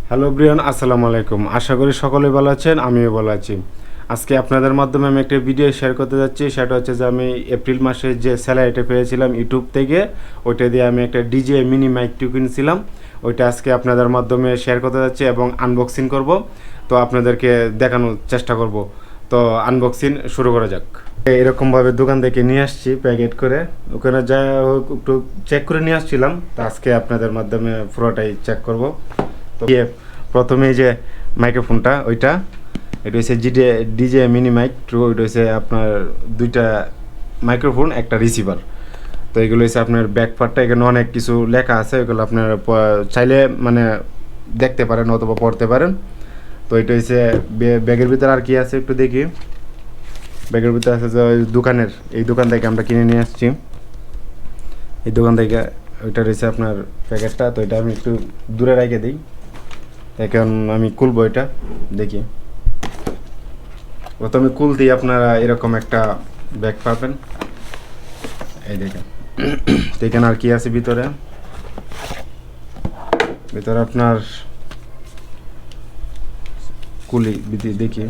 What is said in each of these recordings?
Hello Brian, আসসালামু আলাইকুম। আশা করি সকলে ভালো আছেন, আমিও ভালো আছি। আজকে আপনাদের মাধ্যমে আমি একটা ভিডিও শেয়ার করতে যাচ্ছি। সেটা হচ্ছে যে আমি এপ্রিল মাসে যে স্যালারিটা পেয়েছিলাম ইউটিউব থেকে, ওইটা দিয়ে আমি একটা ডিজে মিনি মাইক টু কিনেছিলাম। ওইটা আজকে আপনাদের মাধ্যমে শেয়ার করতে যাচ্ছি এবং আনবক্সিং করব। তো আপনাদেরকে দেখানোর চেষ্টা করব। তো আনবক্সিং শুরু করা যাক। এরকমভাবে দোকান থেকে নিয়ে আসছি প্যাকেট করে, ওখানে যা হোক একটু চেক করে নিয়ে আসছিলাম। তো আজকে আপনাদের মাধ্যমে পুরোটাই চেক করব। তো প্রথমে যে মাইক্রোফোনটা ওইটা, এটা হচ্ছে ডিজে মিনি মাইক ট্রু। ওইটা হচ্ছে আপনার দুইটা মাইক্রোফোন, একটা রিসিভার। তো এগুলো হচ্ছে আপনার ব্যাক পার্টটা, এখানে অনেক কিছু লেখা আছে, এগুলো আপনার চাইলে মানে দেখতে পারেন অথবা পড়তে পারেন। তো এটা হচ্ছে ব্যাগের ভিতরে আর কি আছে একটু দেখি। ব্যাগের ভিতরে আছে যে এই দোকান থেকে আমরা কিনে নিয়ে আসছি। এই দোকান থেকে ওইটা রয়েছে আপনার প্যাকেটটা। তো এটা আমি একটু দূরে রেখে দিই, এখন আমি খুলবো এটা দেখি। প্রথমে খুলতেই আপনারা এরকম একটা ব্যাগ পাবেন, এই দেখেন। তো এখানে আর কি আছে ভিতরে ভিতরে আপনার কুলি দেখি।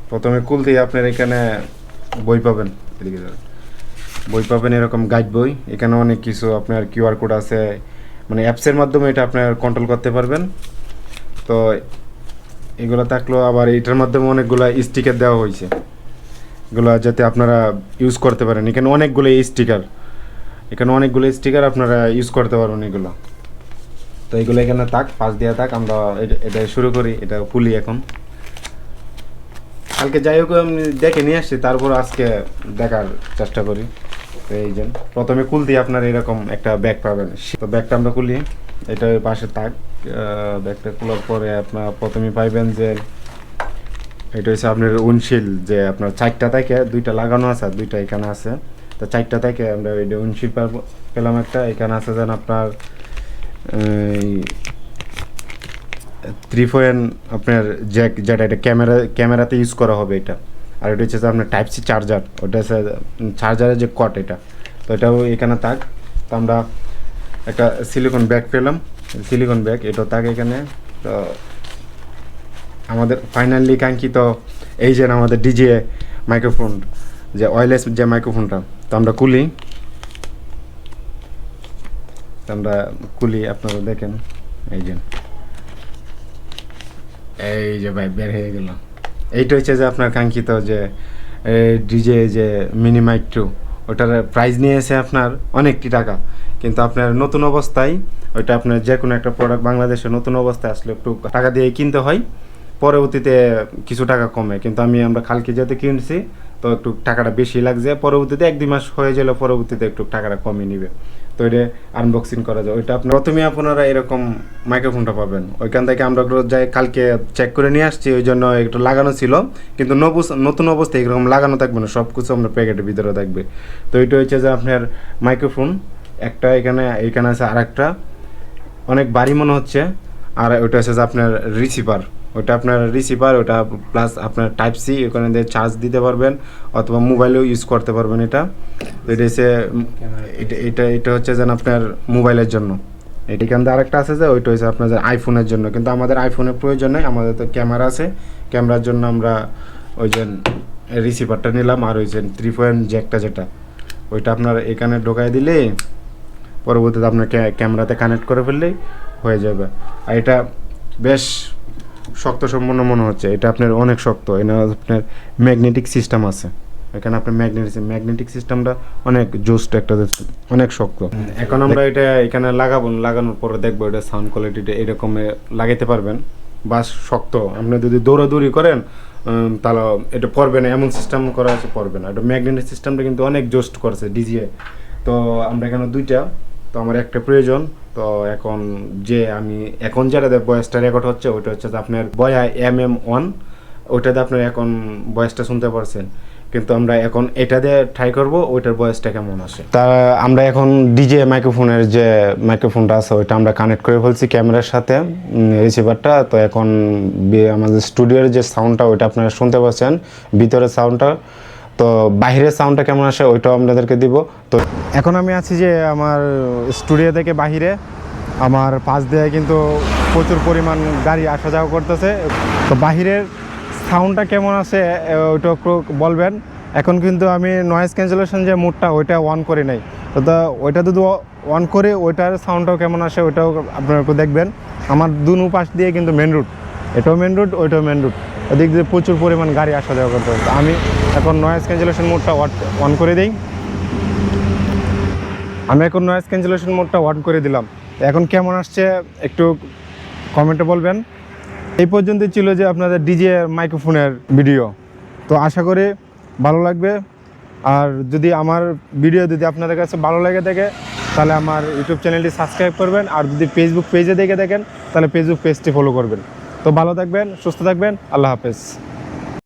প্রথমে খুলতেই আপনার এখানে বই পাবেন, এদিকে বই পাবেন, এরকম গাইড বই। এখানে অনেক কিছু আপনার কিউআর কোড আছে, মানে অ্যাপসের মাধ্যমে এটা আপনার কন্ট্রোল করতে পারবেন। তো এগুলো থাকলো, আবার এটার মাধ্যমে অনেকগুলো স্টিকার দেওয়া হয়েছে, এগুলো যাতে আপনারা ইউজ করতে পারেন। এখানে অনেকগুলো স্টিকার আপনারা ইউজ করতে পারবেন এগুলো। তো এগুলো এখানে থাক, পাশ দিয়ে থাক, আমরা এটা শুরু করি। এটা খুলি এখন। কালকে যাই হোক আমি দেখে নিয়ে আসছি, তারপর আজকে দেখার চেষ্টা করি। তো এই যে প্রথমে খুলতে আপনার এরকম একটা ব্যাগ পাবেন। তো ব্যাগটা আমরা খুলি, এটা পাশে থাক। ব্যাগটা খোলার পরে আপনার প্রথমে পাইবেন যে এটা হচ্ছে আপনার উইন্ডশিল্ড, যে আপনার চারটা থেকে দুইটা লাগানো আছে, আর দুইটা এখানে আছে। তো চারটা থেকে আমরা এই উইন্ডশিল্ড পেলাম একটা। এখানে আছে যেন আপনার 3 পয়েন্ট আপনার জ্যাক, যেটা এটা ক্যামেরাতে ইউজ করা হবে এটা। আর এটা হচ্ছে আপনার টাইপ সি চার্জার, ওটা হচ্ছে চার্জারের যে কট এটা। তো এটাও এখানে থাক। তো আমরা একটা সিলিকন ব্যাগ পেলাম, সিলিকন ব্যাগ এটাও থাক এখানে। তো আমাদের ফাইনালি কাঙ্ক্ষিত এই যে আমাদের ডিজে মাইক্রোফোন, যে ওয়্যারলেস যে মাইক্রোফোনটা। তো আমরা খুলি আপনারা দেখেন। এই যে ভাই বের হয়ে গেল। এইটা হচ্ছে যে আপনার কাঙ্ক্ষিত যে ডিজে যে মিনি মাইক টু, ওটার প্রাইস নিয়েছে আপনার অনেকটি টাকা। কিন্তু আপনার নতুন অবস্থায় ওইটা আপনার যে কোনো একটা প্রোডাক্ট বাংলাদেশে নতুন অবস্থায় আসলে একটু টাকা দিয়ে কিনতে হয়, পরবর্তীতে কিছু টাকা কমে। কিন্তু আমরা কালকে যেতে কিনছি, তো একটু টাকাটা বেশি লাগছে। পরবর্তীতে 1-2 মাস হয়ে গেলে পরবর্তীতে একটু টাকাটা কমিয়ে নিবে। তো এটা আনবক্সিং করা যায়। ওইটা প্রথমে আপনারা এরকম মাইক্রোফোনটা পাবেন। ওইখান থেকে আমরা যাই কালকে চেক করে নিয়ে আসছি, ওই জন্য একটু লাগানো ছিল। কিন্তু নতুন অবস্থায় এরকম লাগানো থাকবে না, সব কিছু আপনার প্যাকেটের ভিতরে থাকবে। তো এটা হচ্ছে যে আপনার মাইক্রোফোন একটা, এখানে আছে আর একটা, অনেক ভারী মনে হচ্ছে। আর ওইটা হচ্ছে যে আপনার রিসিভার, ওটা প্লাস আপনার টাইপ সি, ওখানে দিয়ে চার্জ দিতে পারবেন অথবা মোবাইলেও ইউজ করতে পারবেন এটা। এটা হচ্ছে এটা হচ্ছে যেন আপনার মোবাইলের জন্য। এখান দিয়ে আরেকটা আছে যে ওইটা হচ্ছে আপনাদের আইফোনের জন্য, কিন্তু আমাদের আইফোনের প্রয়োজন নেই, আমাদের তো ক্যামেরা আছে। ক্যামেরার জন্য আমরা ওই যে রিসিভারটা নিলাম। আর ওই যে 3 পয়েন্ট জ্যাকটা যেটা, ওইটা আপনার এখানে ঢোকায় দিলে পরবর্তীতে আপনার ক্যামেরাতে কানেক্ট করে ফেললেই হয়ে যাবে। আর এটা বেশ শক্ত সম্পন্ন মনে হচ্ছে, এটা আপনার অনেক শক্ত। এটা আপনার ম্যাগনেটিক সিস্টেম আছে এখানে, আপনার ম্যাগনেটিক সিস্টেমটা অনেক জোস্ট, একটা অনেক শক্ত। এখন আমরা এটা এখানে লাগানোর পরে দেখবো এটা সাউন্ড কোয়ালিটিটা এরকম লাগাইতে পারবেন। বাস শক্ত, আপনি যদি দৌড়াদৌড়ি করেন তাহলে এটা পড়বে না, এমন সিস্টেম করা আছে, পড়বে না। এটা ম্যাগনেটিক সিস্টেমটা কিন্তু অনেক জোস্ট করছে ডিজে। তো আমরা এখানে দুইটা, তো আমার একটা প্রয়োজন। তো আমি যেটা ভয়েসটা রেকর্ড হচ্ছে, ওইটা হচ্ছে যে আপনার বয়া MM1, ওইটাতে আপনার এখন ভয়েসটা শুনতে পারছেন। কিন্তু আমরা এখন এটা দিয়ে ট্রাই করব ওইটার ভয়েসটা কেমন আসে। তা আমরা এখন ডিজে মাইক্রোফোনের যে মাইক্রোফোনটা আছে ওইটা আমরা কানেক্ট করে ফেলছি ক্যামেরার সাথে, রিসিভারটা। তো এখন আমাদের স্টুডিওর যে সাউন্ডটা ওইটা আপনারা শুনতে পাচ্ছেন, ভিতরের সাউন্ডটা। তো বাহিরের সাউন্ডটা কেমন আসে ওইটাও আপনাদেরকে দিব। তো এখন আমি আছি যে আমার স্টুডিও থেকে বাহিরে। আমার পাশ দিয়ে কিন্তু প্রচুর পরিমাণ গাড়ি আসা যাওয়া করতেছে। তো বাহিরের সাউন্ডটা কেমন আছে ওইটা একটু বলবেন। এখন কিন্তু আমি নয়েজ ক্যান্সেলেশন যে মোডটা ওইটা অন করে নাই, তো ওইটা যদি অন করে ওইটার সাউন্ডটাও কেমন আসে ওইটাও আপনারা একটু দেখবেন। আমার দুনো পাশ দিয়ে কিন্তু মেন রুট, এটাও মেন রুট ওইটাও মেন রুট, ওদিক দিয়ে প্রচুর পরিমাণ গাড়ি আসা যাওয়া করতে হবে। আমি এখন নয়েজ ক্যান্সেলেশন মোডটা অন করে দিই। আমি এখন নয়েজ ক্যান্সেলেশন মোডটা অন করে দিলাম। এখন কেমন আসছে একটু কমেন্টে বলবেন। এই পর্যন্ত ছিল যে আপনাদের ডিজে মাইক্রোফোনের ভিডিও। তো আশা করি ভালো লাগবে। আর যদি আমার ভিডিও যদি আপনাদের কাছে ভালো লেগে থাকে তাহলে আমার ইউটিউব চ্যানেলটি সাবস্ক্রাইব করবেন। আর যদি ফেসবুক পেজে দেখে দেখেন তাহলে ফেসবুক পেজটি ফলো করবেন। তো ভালো থাকবেন, সুস্থ থাকবেন, আল্লাহ হাফেজ।